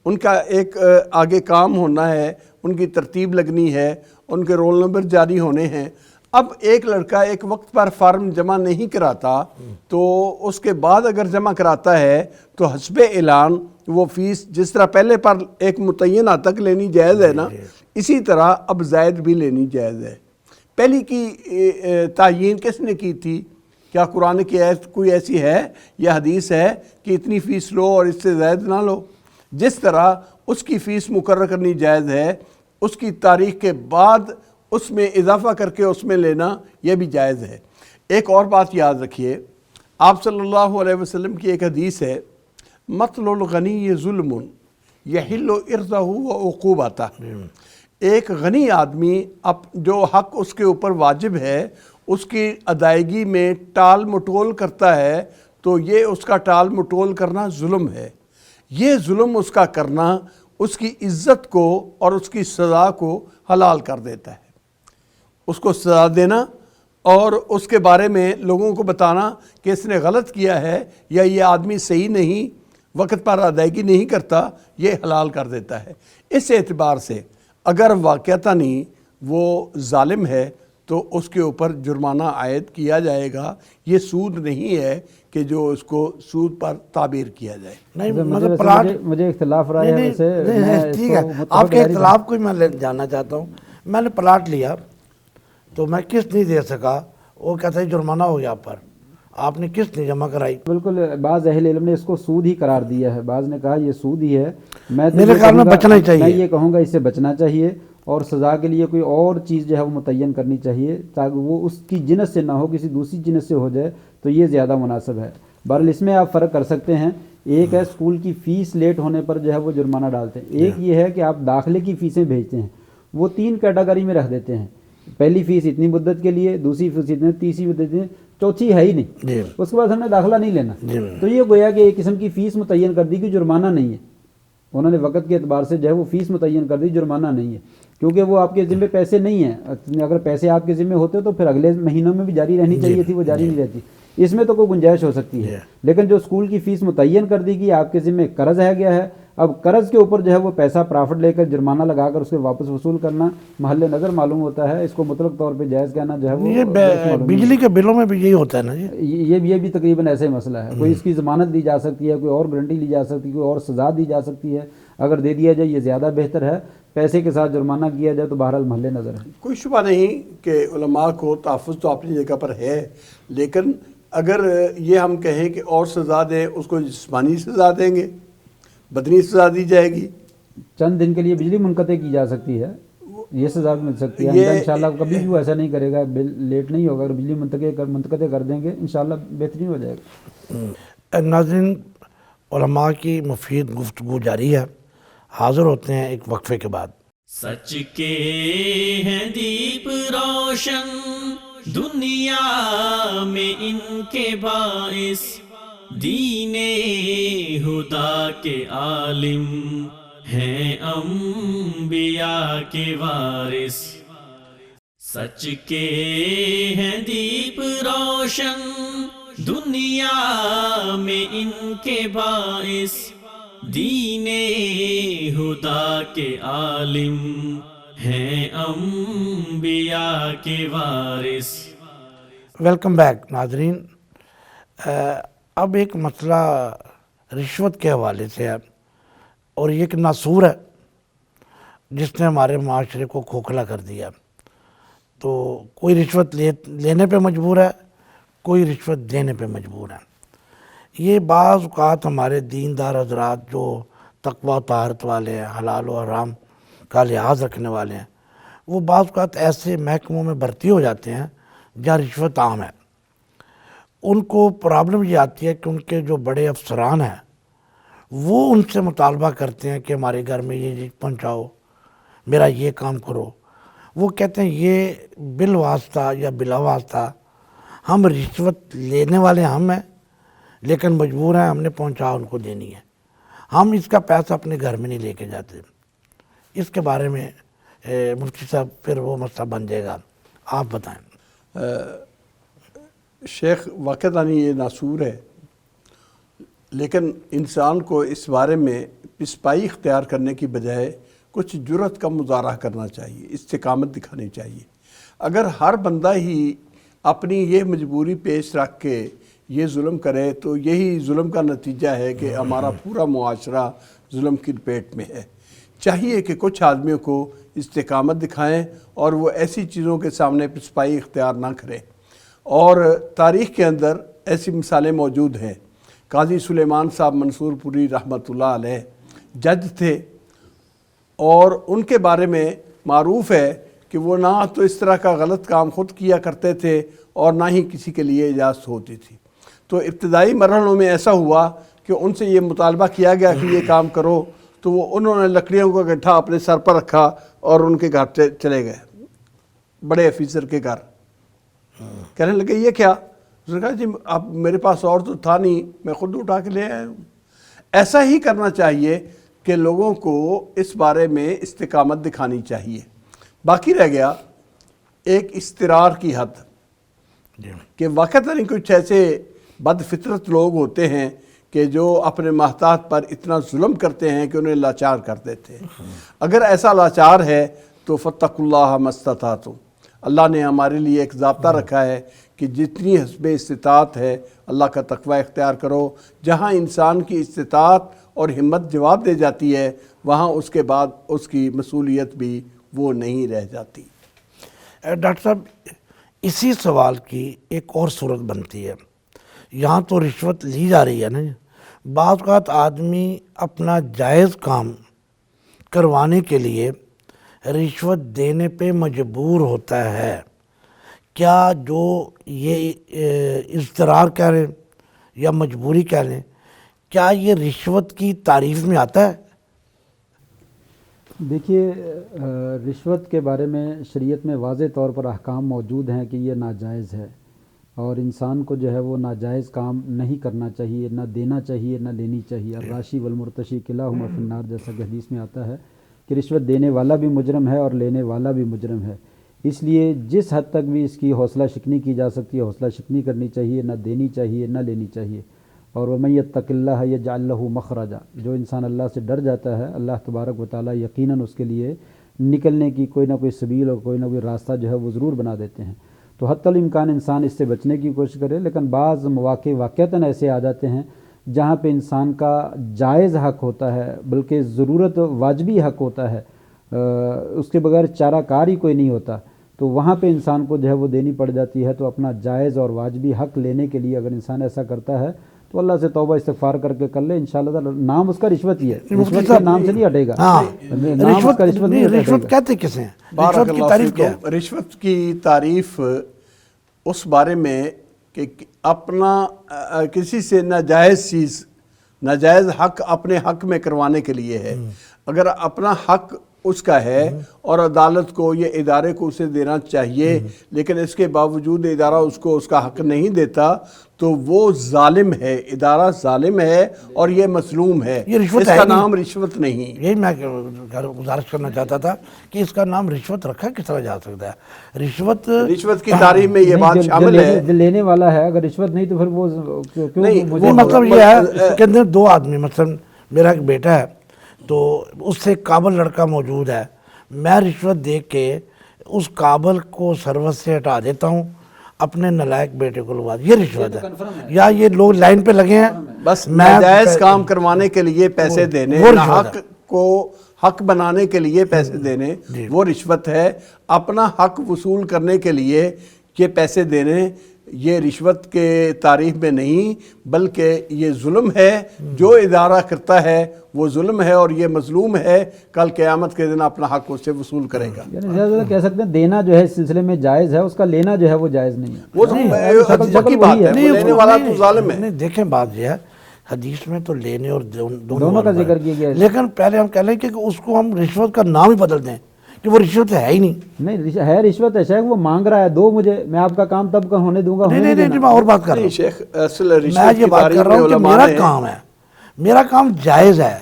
ان کا ایک آگے کام ہونا ہے، ان کی ترتیب لگنی ہے، ان کے رول نمبر جاری ہونے ہیں۔ اب ایک لڑکا ایک وقت پر فارم جمع نہیں کراتا تو اس کے بعد اگر جمع کراتا ہے تو حسب اعلان وہ فیس جس طرح پہلے پر ایک متعینہ تک لینی جائز ہے نا، اسی طرح اب زائد بھی لینی جائز ہے۔ پہلی کی تعیین کس نے کی تھی؟ کیا قرآن کی آیت کوئی ایسی ہے یا حدیث ہے کہ اتنی فیس لو اور اس سے زائد نہ لو؟ جس طرح اس کی فیس مقرر کرنی جائز ہے، اس کی تاریخ کے بعد اس میں اضافہ کر کے اس میں لینا یہ بھی جائز ہے۔ ایک اور بات یاد رکھیے، آپ صلی اللہ علیہ وسلم کی ایک حدیث ہے، مطل الغنی ظلم یحل ارضہ و عقوبتہ۔ ایک غنی آدمی جو حق اس کے اوپر واجب ہے اس کی ادائیگی میں ٹال مٹول کرتا ہے تو یہ اس کا ٹال مٹول کرنا ظلم ہے۔ یہ ظلم اس کا کرنا اس کی عزت کو اور اس کی سزا کو حلال کر دیتا ہے۔ اس کو سزا دینا اور اس کے بارے میں لوگوں کو بتانا کہ اس نے غلط کیا ہے یا یہ آدمی صحیح نہیں، وقت پر ادائیگی نہیں کرتا، یہ حلال کر دیتا ہے۔ اس اعتبار سے اگر واقعتاً ہی وہ ظالم ہے تو اس کے اوپر جرمانہ عائد کیا جائے گا۔ یہ سود نہیں ہے کہ جو اس کو سود پر تعبیر کیا جائے۔ نہیں مطلب پلاٹ مجھے اختلاف رائے ہے، ویسے ٹھیک ہے، آپ کے اختلاف کو میں جاننا چاہتا ہوں۔ میں نے پلاٹ لیا تو میں قسط نہیں دے سکا، وہ کہتا ہے جرمانہ ہو گیا پر، آپ نے قسط نہیں جمع کرائی۔ بالکل، بعض اہل علم نے اس کو سود ہی قرار دیا ہے، بعض نے کہا یہ سود ہی ہے۔ میرے خیال میں بچنا چاہیے، میں یہ کہوں گا اس سے بچنا چاہیے اور سزا کے لیے کوئی اور چیز جو ہے وہ متعین کرنی چاہیے تاکہ وہ اس کی جنس سے نہ ہو، کسی دوسری جنس سے ہو جائے تو یہ زیادہ مناسب ہے۔ بہرحال اس میں آپ فرق کر سکتے ہیں، ایک ہے اسکول کی فیس لیٹ ہونے پر جو ہے وہ جرمانہ ڈالتے ہیں، ایک یہ ہے کہ آپ داخلے کی فیسیں بھیجتے ہیں، وہ 3 کیٹیگری میں رکھ دیتے ہیں۔ پہلی فیس اتنی مدت کے لیے، دوسری فیس اتنی، تیسری مدت، چوتھی ہے ہی نہیں، اس کے بعد ہم نے داخلہ نہیں لینا۔ تو یہ گویا کہ ایک قسم کی فیس متعین کر دی کہ جرمانہ نہیں ہے، انہوں نے وقت کے اعتبار سے جو ہے وہ فیس متعین کر دی، جرمانہ نہیں ہے، کیونکہ وہ آپ کے ذمہ پیسے نہیں ہیں۔ اگر پیسے آپ کے ذمہ ہوتے تو پھر اگلے مہینوں میں بھی جاری رہنی چاہیے تھی، وہ جاری نہیں رہتی، اس میں تو کوئی گنجائش ہو سکتی ہے۔ لیکن جو اسکول کی فیس متعین کر دی گئی، آپ کے ذمہ قرض ہے گیا ہے، اب قرض کے اوپر جو ہے وہ پیسہ پرافٹ لے کر جرمانہ لگا کر اس کے واپس وصول کرنا محل نظر معلوم ہوتا ہے، اس کو مطلق طور پہ جائز کہنا جو ہے وہ بجلی کے بلوں میں بھی یہی ہوتا ہے نا جی، یہ بھی تقریباً ایسا ہی مسئلہ ہے۔ کوئی اس کی ضمانت دی جا سکتی ہے، کوئی اور گارنٹی لی جا سکتی ہے، کوئی اور سزا دی جا سکتی ہے، اگر دے دیا جائے یہ زیادہ بہتر ہے، پیسے کے ساتھ جرمانہ کیا جائے تو بہرحال محل نظر ہے۔ کوئی شبہ نہیں کہ علماء کو تحفظ تو اپنی جگہ پر ہے، لیکن اگر یہ ہم کہیں کہ اور سزا دیں، اس کو جسمانی سزا دیں گے، بدنی سزا دی جائے گی، چند دن کے لیے بجلی منقطع کی جا سکتی ہے، یہ سزا بھی مل سکتی ہے۔ انشاءاللہ کبھی بھی وہ ایسا نہیں کرے گا، لیٹ نہیں ہوگا، اگر بجلی منقطع کر دیں گے انشاءاللہ بہترین ہو جائے گا۔ ناظرین، علماء کی مفید گفتگو جاری ہے، حاضر ہوتے ہیں ایک وقفے کے بعد۔ سچ کے ہیں دیپ روشن دنیا میں ان کے باعث، دین خدا کے عالم ہیں انبیاء کے وارث۔ سچ کے ہیں دیپ روشن دنیا میں ان کے باعث، دین خدا کے عالم ہیں انبیاء کے وارث۔ ویلکم بیک ناظرین، اب ایک مسئلہ رشوت کے حوالے سے ہے، اور یہ ایک ناسور ہے جس نے ہمارے معاشرے کو کھوکھلا کر دیا۔ تو کوئی رشوت لینے پہ مجبور ہے، کوئی رشوت دینے پہ مجبور ہے۔ یہ بعض اوقات ہمارے دیندار حضرات جو تقوی و طہارت والے ہیں، حلال و حرام کا لحاظ رکھنے والے ہیں، وہ بعض اوقات ایسے محکموں میں بھرتی ہو جاتے ہیں جہاں رشوت عام ہے۔ ان کو پرابلم یہ آتی ہے کہ ان کے جو بڑے افسران ہیں وہ ان سے مطالبہ کرتے ہیں کہ ہمارے گھر میں یہ چیز پہنچاؤ، میرا یہ کام کرو۔ وہ کہتے ہیں یہ بالواسطہ یا بلا واسطہ ہم رشوت لینے والے ہم ہیں، لیکن مجبور ہیں، ہم نے پہنچا ان کو دینی ہے، ہم اس کا پیسہ اپنے گھر میں نہیں لے کے جاتے۔ اس کے بارے میں مفتی صاحب پھر وہ مسئلہ بن جائے گا، آپ بتائیں۔ شیخ واقعتاً یہ ناسور ہے، لیکن انسان کو اس بارے میں پسپائی اختیار کرنے کی بجائے کچھ جرأت کا مظاہرہ کرنا چاہیے، استقامت دکھانی چاہیے۔ اگر ہر بندہ ہی اپنی یہ مجبوری پیش رکھ کے یہ ظلم کرے تو یہی ظلم کا نتیجہ ہے کہ ہمارا پورا معاشرہ ظلم کی لپیٹ میں ہے۔ چاہیے کہ کچھ آدمیوں کو استقامت دکھائیں اور وہ ایسی چیزوں کے سامنے پسپائی اختیار نہ کریں، اور تاریخ کے اندر ایسی مثالیں موجود ہیں۔ قاضی سلیمان صاحب منصور پوری رحمۃ اللہ علیہ جج تھے، اور ان کے بارے میں معروف ہے کہ وہ نہ تو اس طرح کا غلط کام خود کیا کرتے تھے اور نہ ہی کسی کے لیے اجازت ہوتی تھی۔ تو ابتدائی مرحلوں میں ایسا ہوا کہ ان سے یہ مطالبہ کیا گیا کہ یہ کام کرو، تو انہوں نے لکڑیوں کا گٹھا اپنے سر پر رکھا اور ان کے گھر چلے گئے، بڑے آفیسر کے گھر۔ کہنے لگے یہ کیا؟ اس نے کہا جی اب میرے پاس اور تو تھا نہیں، میں خود اٹھا کے لے آیا ہوں۔ ایسا ہی کرنا چاہیے کہ لوگوں کو اس بارے میں استقامت دکھانی چاہیے۔ باقی رہ گیا ایک استرار کی حد، کہ واقعتاً کچھ ایسے بد فطرت لوگ ہوتے ہیں کہ جو اپنے محتاط پر اتنا ظلم کرتے ہیں کہ انہیں لاچار کر دیتے ہیں۔ اگر ایسا لاچار ہے تو فاتقوا اللہ ما استطعتم، اللہ نے ہمارے لیے ایک ضابطہ رکھا ہے کہ جتنی حسب استطاعت ہے اللہ کا تقوی اختیار کرو۔ جہاں انسان کی استطاعت اور ہمت جواب دے جاتی ہے، وہاں اس کے بعد اس کی مسئولیت بھی وہ نہیں رہ جاتی۔ ڈاکٹر صاحب اسی سوال کی ایک اور صورت بنتی ہے، یہاں تو رشوت لی جا رہی ہے نا، بعض اوقات آدمی اپنا جائز کام کروانے کے لیے رشوت دینے پہ مجبور ہوتا ہے۔ کیا جو یہ اضطرار کہہ لیں یا مجبوری کہہ لیں، کیا یہ رشوت کی تعریف میں آتا ہے؟ دیکھیے رشوت کے بارے میں شریعت میں واضح طور پر احکام موجود ہیں کہ یہ ناجائز ہے، اور انسان کو جو ہے وہ ناجائز کام نہیں کرنا چاہیے، نہ دینا چاہیے نہ لینی چاہیے۔ الراشی والمرتشی کلاہما فی النار، جیسا کہ حدیث میں آتا ہے کہ رشوت دینے والا بھی مجرم ہے اور لینے والا بھی مجرم ہے۔ اس لیے جس حد تک بھی اس کی حوصلہ شکنی کی جا سکتی ہے حوصلہ شکنی کرنی چاہیے، نہ دینی چاہیے نہ لینی چاہیے۔ اور وَمَن يَتَّقِ اللَّهَ يَجْعَلْ لَهُ مَخْرَجًا، جو انسان اللہ سے ڈر جاتا ہے اللہ تبارک و تعالیٰ یقیناً اس کے لیے نکلنے کی کوئی نہ کوئی سبیل اور کوئی نہ کوئی راستہ جو ہے وہ ضرور بنا دیتے ہیں۔ تو حتی الامکان انسان اس سے بچنے کی کوشش کرے، لیکن بعض مواقع واقعتاً ایسے آ جاتے ہیں جہاں پہ انسان کا جائز حق ہوتا ہے، بلکہ ضرورت واجبی حق ہوتا ہے، اس کے بغیر چارہ کار ہی کوئی نہیں ہوتا، تو وہاں پہ انسان کو جو ہے وہ دینی پڑ جاتی ہے۔ تو اپنا جائز اور واجبی حق لینے کے لیے اگر انسان ایسا کرتا ہے تو اللہ سے توبہ استغفار کر کے کر لے، انشاءاللہ تعالی نام اس کا رشوت ہی ہے، رشوت کے نام سے نہیں ہٹے گا۔ نام اس کا رشوت نہیں ہٹے گا۔ رشوت کہتے کسے ہیں؟ رشوت کی تعریف کیا ہے؟ رشوت کی تعریف اس بارے میں کہ اپنا کسی سے ناجائز چیز، ناجائز حق اپنے حق میں کروانے کے لیے ہے۔ اگر اپنا حق اس کا ہے اور عدالت کو یہ ادارے کو اسے دینا چاہیے، لیکن اس کے باوجود ادارہ اس کو اس کا حق نہیں دیتا، تو وہ ظالم ہے، ادارہ ظالم ہے اور یہ مظلوم ہے، اس کا نام رشوت نہیں۔ یہی میں گزارش کرنا چاہتا تھا کہ اس کا نام رشوت رکھا کس طرح جا سکتا ہے؟ رشوت کی تعریف میں یہ بات شامل ہے، جو لینے والا ہے اگر رشوت نہیں تو پھر وہ مطلب یہ ہے کہ اندر دو آدمی، مثلا میرا ایک بیٹا ہے تو اس سے قابل لڑکا موجود ہے، میں رشوت دے کے اس قابل کو سروس سے ہٹا دیتا ہوں، اپنے نالائق بیٹے کو لگوا یہ رشوت ہے، یا یہ لوگ لائن پہ لگے ہیں بس ناجائز کام کروانے کے لیے پیسے دینے، حق کو حق بنانے کے لیے پیسے دینے، وہ رشوت ہے۔ اپنا حق وصول کرنے کے لیے یہ پیسے دینے یہ رشوت کے تعریف میں نہیں، بلکہ یہ ظلم ہے۔ جو ادارہ کرتا ہے وہ ظلم ہے اور یہ مظلوم ہے، کل قیامت کے دن اپنا حق اس سے وصول کرے گا۔ یعنی زیادہ کہہ سکتے ہیں دینا جو ہے اس سلسلے میں جائز ہے، اس کا لینا جو ہے وہ جائز نہیں ہے۔ وہ پکی بات ہے، لینے والا تو ظالم ہے۔ دیکھیں بات یہ ہے، حدیث میں تو لینے اور دونوں کا ذکر کیا گیا ہے، لیکن پہلے ہم کہہ لیں کہ اس کو ہم رشوت کا نام ہی بدل دیں کہ وہ رشوت ہے ہی نہیں۔ ہے رشوت ہے شیخ، وہ مانگ رہا ہے دو مجھے، میں آپ کا کام تب ہونے دوں گا۔ نہیں میں اور بات کر رہا ہوں شیخ، اصل میں یہ بات کر رہا ہوں کہ میرا کام ہے، میرا کام جائز ہے،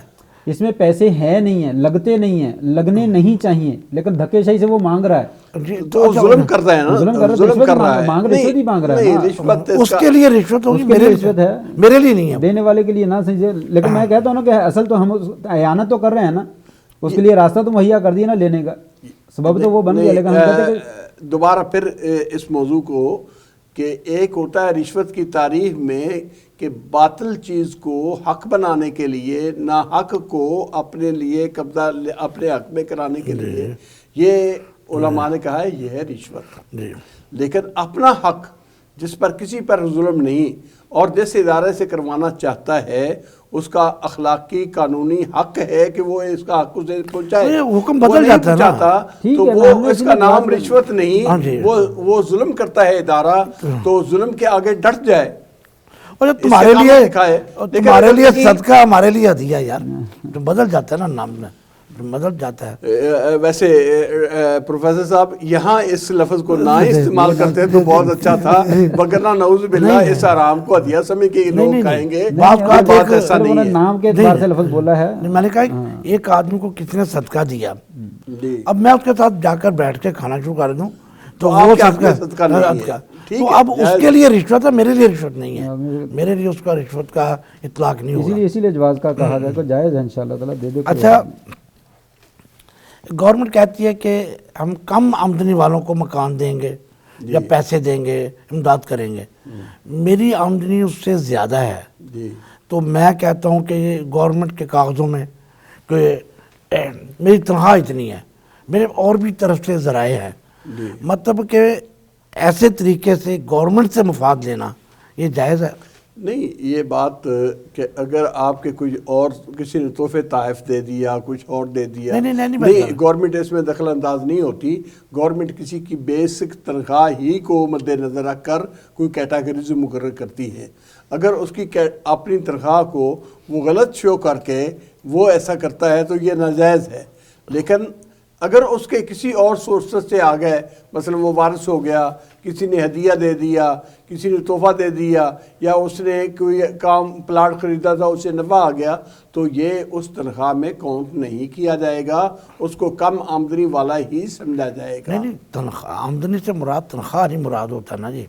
اس میں پیسے ہیں نہیں ہیں، لگتے نہیں ہیں، لگنے نہیں چاہیے، لیکن دھکے شاہی سے وہ مانگ رہا ہے، تو ظلم کرتا ہے نا، ظلم کر رہا ہے، مانگ رشوت ہی مانگ رہا ہے۔ اس کے لیے رشوت ہوگی، رشوت ہے، میرے لیے نہیں ہے، دینے والے کے لیے نہ سمجھے۔ لیکن میں کہتا ہوں نا کہ اصل تو ہم اعانت تو کر رہے ہیں نا، اس کے لیے راستہ تو مہیا کر دیا نا لینے کا، سبب تو وہ بن گیا۔ لیکن ہم کہتے ہیں کہ دوبارہ پھر اس موضوع کو کہ ایک ہوتا ہے رشوت کی تعریف میں کہ باطل چیز کو حق بنانے کے لیے، ناحق کو اپنے لیے قبضہ اپنے حق میں کرانے کے لیے، یہ علماء نے کہا ہے یہ ہے رشوت۔ لیکن اپنا حق جس پر کسی پر ظلم نہیں اور جس ادارے سے کروانا چاہتا ہے اس کا اخلاقی قانونی حق ہے کہ وہ اس کا حق اسے پہنچائے. حکم بدل جاتا ہے نا. تو وہ اس کا نام رشوت نہیں, وہ ظلم کرتا ہے ادارہ, تو ظلم کے آگے ڈٹ جائے. اور تمہارے لیے صدقہ ہمارے لیے ہدیہ یار, تو بدل جاتا ہے نا نام میں, بدل جاتا ہے. ویسے پروفیسر صاحب یہاں اس لفظ کو نہ استعمال کرتے تو بہت اچھا تھا, وگرنہ نعوذ باللہ اس حرام کو ہدیہ سمجھ کے لوگ کھائیں گے. بات ایسا نہیں ہے. نام کے اعتبار سے لفظ بولا ہے. میں نے کہا ایک آدمی کو کسی نے صدقہ دیا, اب میں اس کے ساتھ جا کر بیٹھ کے کھانا شروع کر دوں تو وہ صدقہ نہیں ہے. تو اب اس کے لیے رشوت ہے, میرے لیے رشوت نہیں ہے, میرے لیے اس کا رشوت کا اطلاق نہیں ہوگا. اسی لیے جواز کا کہا جائے تو جائز ہے انشاءاللہ تعالیٰ دے دے. اچھا, گورنمنٹ کہتی ہے کہ ہم کم آمدنی والوں کو مکان دیں گے یا پیسے دیں گے, امداد کریں گے. میری آمدنی اس سے زیادہ ہے, تو میں کہتا ہوں کہ یہ گورنمنٹ کے کاغذوں میں کہ میری تنخواہ اتنی ہے, میرے اور بھی طرف سے ذرائع ہیں, مطلب کہ ایسے طریقے سے گورنمنٹ سے مفاد لینا یہ جائز ہے؟ نہیں, یہ بات کہ اگر آپ کے کوئی اور کسی نے تحفے تحائف دے دیا, کچھ اور دے دیا, نہیں, گورنمنٹ اس میں دخل انداز نہیں ہوتی. گورنمنٹ کسی کی بیسک تنخواہ ہی کو مد نظر رکھ کر کوئی کیٹاگریز مقرر کرتی ہے. اگر اس کی اپنی تنخواہ کو وہ غلط شو کر کے وہ ایسا کرتا ہے تو یہ ناجائز ہے. لیکن اگر اس کے کسی اور سورسز سے آ گئے, مثلا وہ وارث ہو گیا, کسی نے ہدیہ دے دیا, کسی نے تحفہ دے دیا, یا اس نے کوئی کام پلاٹ خریدا تھا اسے نفع آ گیا, تو یہ اس تنخواہ میں کاؤنٹ نہیں کیا جائے گا, اس کو کم آمدنی والا ہی سمجھا جائے گا. نہیں, تنخواہ آمدنی سے مراد تنخواہ نہیں مراد ہوتا نا جی.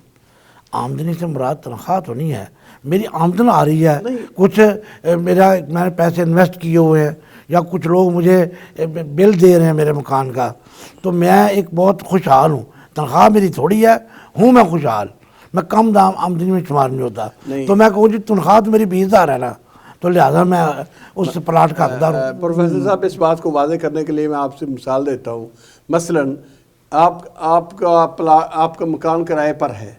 آمدنی سے مراد تنخواہ تو نہیں ہے. میری آمدن آ رہی ہے, کچھ میں نے پیسے انویسٹ کیے ہوئے ہیں, یا کچھ لوگ مجھے بل دے رہے ہیں میرے مکان کا, تو میں ایک بہت خوشحال ہوں. تنخواہ میری تھوڑی ہے, ہوں میں خوشحال, میں کم دام آمدنی میں شمار نہیں ہوتا. تو میں کہوں جی تنخواہ تو میری 20,000 ہے نا, تو لہٰذا میں اس پلاٹ کا حقدار ہوں. پروفیسر صاحب, اس بات کو واضح کرنے کے لیے میں آپ سے مثال دیتا ہوں. مثلاً آپ کا مکان کرائے پر ہے,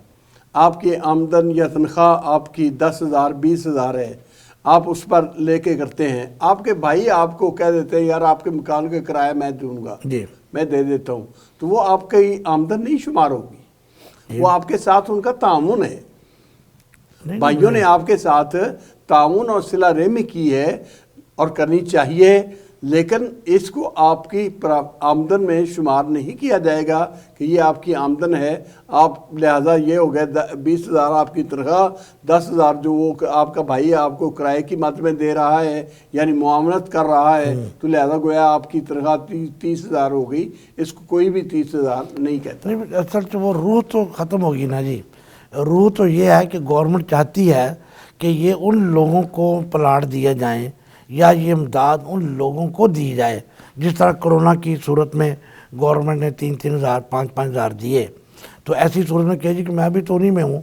آپ کی آمدن یا تنخواہ آپ کی 10,000 20,000 ہے, آپ اس پر لے کے کرتے ہیں. آپ کے بھائی آپ کو کہہ دیتے ہیں یار آپ کے مکان کا کرایہ میں دوں گا, میں دے دیتا ہوں, تو وہ آپ کی آمدن نہیں شمار ہوگی, وہ آپ کے ساتھ ان کا تعاون ہے. بھائیوں نے آپ کے ساتھ تعاون اور صلہ رحمی کی ہے اور کرنی چاہیے, لیکن اس کو آپ کی آمدن میں شمار نہیں کیا جائے گا کہ یہ آپ کی آمدن ہے. آپ لہٰذا یہ ہو گئے 20,000 آپ کی تنخواہ, 10,000 جو وہ آپ کا بھائی آپ کو کرائے کی مد میں دے رہا ہے, یعنی معاونت کر رہا ہے, تو لہٰذا گویا آپ کی تنخواہ 30,000 ہو گئی. اس کو کوئی بھی 30,000 نہیں کہتا. اصل تو وہ روح تو ختم ہوگی نا جی. روح تو یہ ہے کہ گورنمنٹ چاہتی ہے کہ یہ ان لوگوں کو پلاٹ دیے جائیں یا یہ امداد ان لوگوں کو دی جائے, جس طرح کرونا کی صورت میں گورنمنٹ نے 3,000 5,000 دیے, تو ایسی صورت میں کہے جی کہ میں بھی تو نہیں میں ہوں.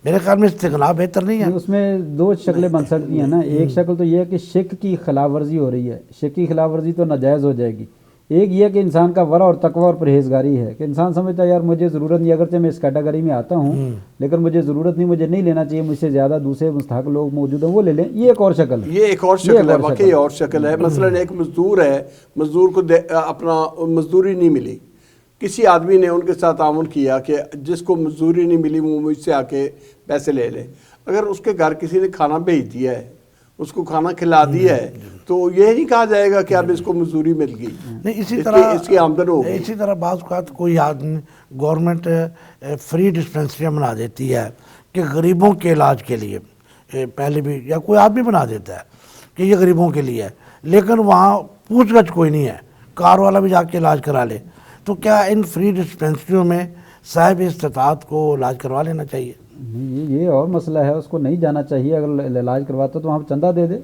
میرے خیال میں استغنا بہتر نہیں ہے. اس میں 2 شکلیں بن سکتی ہیں نا. ایک شکل تو یہ ہے کہ شک کی خلاف ورزی ہو رہی ہے, شک کی خلاف ورزی تو ناجائز ہو جائے گی. ایک یہ کہ انسان کا ورع اور تقوی اور پرہیزگاری ہے, کہ انسان سمجھتا ہے یار مجھے ضرورت نہیں, اگرچہ میں اس کیٹیگری میں آتا ہوں لیکن مجھے ضرورت نہیں, مجھے نہیں لینا چاہیے, مجھ سے زیادہ دوسرے مستحق لوگ موجود ہیں وہ لے لیں. یہ ایک اور شکل ہے, یہ ایک اور شکل ہے, واقعی اور شکل ہے. مثلا ایک مزدور ہے, مزدور کو اپنا مزدوری نہیں ملی, کسی آدمی نے ان کے ساتھ تعاون کیا کہ جس کو مزدوری نہیں ملی وہ مجھ سے آ کے پیسے لے لے. اگر اس کے گھر کسی نے کھانا بھیج دیا ہے, اس کو کھانا کھلا دیا ہے, تو یہ نہیں کہا جائے گا کہ اب اس کو مزدوری مل گئی, نہیں. اسی طرح اس کی آمدن ہو گئی. اسی طرح بعض اوقات کوئی آدمی گورنمنٹ فری ڈسپینسریاں بنا دیتی ہے کہ غریبوں کے علاج کے لیے, پہلے بھی یا کوئی آدمی بنا دیتا ہے کہ یہ غریبوں کے لیے ہے, لیکن وہاں پوچھ گچھ کوئی نہیں ہے, کار والا بھی جا کے علاج کرا لے. تو کیا ان فری ڈسپینسریوں میں صاحب استطاعت کو علاج کروا لینا چاہیے؟ یہ اور مسئلہ ہے, اس کو نہیں جانا چاہیے. اگر علاج کرواتا تو وہاں چندہ دے دے,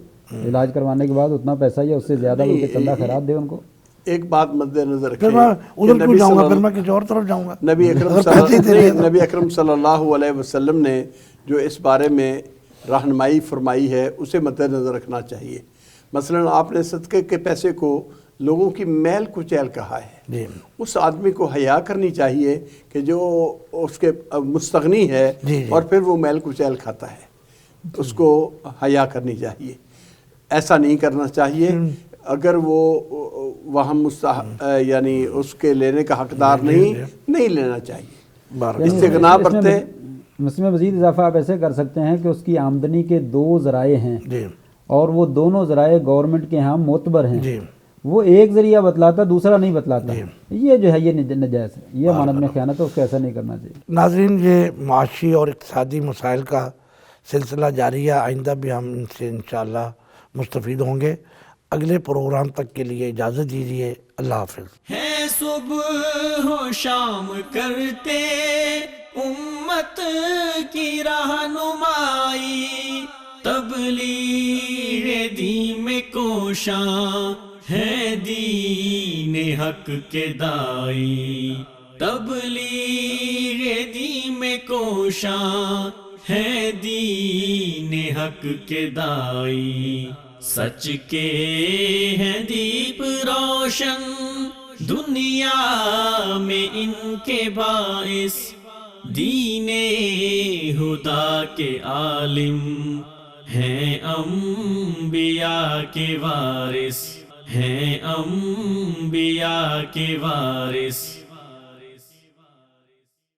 علاج کروانے کے بعد اتنا پیسہ یا اس سے زیادہ بلکہ چندہ خیرات دے ان کو. ایک بات مد نظر رکھیں, ادھر کیوں جاؤں گا, پھر میں کسی اور طرف جاؤں گا. نبی اکرم صلی اللہ علیہ وسلم نے جو اس بارے میں رہنمائی فرمائی ہے اسے مد نظر رکھنا چاہیے. مثلا آپ نے صدقے کے پیسے کو لوگوں کی میل کچیل کہا ہے, اس آدمی کو حیا کرنی چاہیے کہ جو اس کے مستغنی ہے اور پھر وہ میل کچیل کھاتا ہے, اس کو حیا کرنی چاہیے. ایسا نہیں کرنا چاہیے. اگر وہ وہاں یعنی اس کے لینے کا حقدار نہیں لینا چاہیے. استغنا برتے. اس میں مزید اضافہ آپ ایسے کر سکتے ہیں کہ اس کی آمدنی کے 2 ذرائع ہیں اور وہ دونوں ذرائع گورنمنٹ کے ہاں معتبر ہیں. وہ ایک ذریعہ بتلاتا دوسرا نہیں بتلاتا. یہ جو ہے یہ نجائز ہے، یہ امانت میں خیانت ہے، اس کو ایسا نہیں کرنا چاہیے. ناظرین، یہ معاشی اور اقتصادی مسائل کا سلسلہ جاری ہے. آئندہ بھی ہم ان سے انشاءاللہ مستفید ہوں گے. اگلے پروگرام تک کے لیے اجازت دیجیے. اللہ حافظ. ہے صبح و شام کرتے امت کی رہنمائی، تبلیغ دین میں کوشاں ہے دین حق کے دائی، تبلیغ دین میں کوشاں ہے دین حق کے دائی. سچ کے ہیں دیپ روشن دنیا میں ان کے باعث، دین خدا کے عالم ہیں انبیاء کے وارث، ہیں انبیاء کے وارث.